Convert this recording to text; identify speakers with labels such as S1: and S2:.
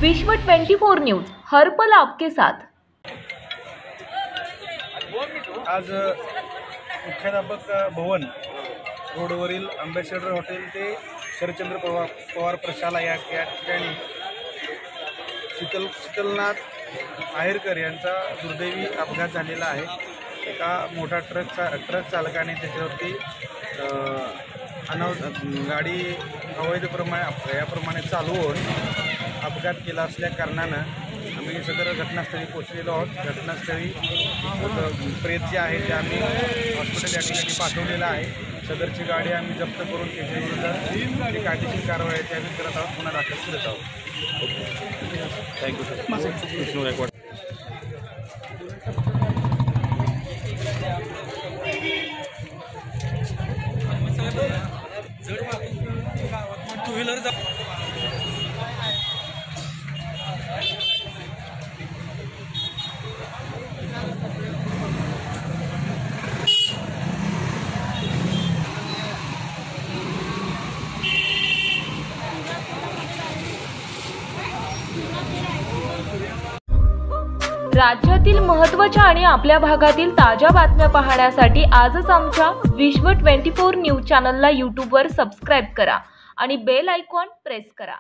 S1: विश्व 24 न्यूज हर पल आपके साथ।
S2: आज मुख्याध्यापक भवन रोडवरील अंबेसिडर हॉटेल ते शरदचंद्र पवार प्रशाला या ठिकाणी शीतलनाथ आहेरकर यांचा दुर्दैवी अपघात झालेला आहे। एका मोठा ट्रक चालकाने त्याच्यावरती गाडी याप्रमाणे चालवून अपघात केला असल्या कारणानं आम्ही सदर घटनास्थळी पोहोचलेलो आहोत। घटनास्थळी प्रेत जे आहे ते आम्ही हॉस्पिटल या ठिकाणी पाठवलेलं आहे। सदरची गाडी आम्ही जप्त करून त्याच्याविरुद्ध जी कायदेशीर कारवाई आहे ती आम्ही करत आहोत, पुन्हा दाखल करत आहोत। Thank you sir. टू व्हीलर
S1: राज्यातील महत्त्वाच्या आणि आपल्या भागातील ताज्या बातम्या पाहण्यासाठी आजच आमच्या विश्व 24 न्यूज चॅनलला यूट्यूबवर सबस्क्राईब करा आणि बेल आयकॉन प्रेस करा।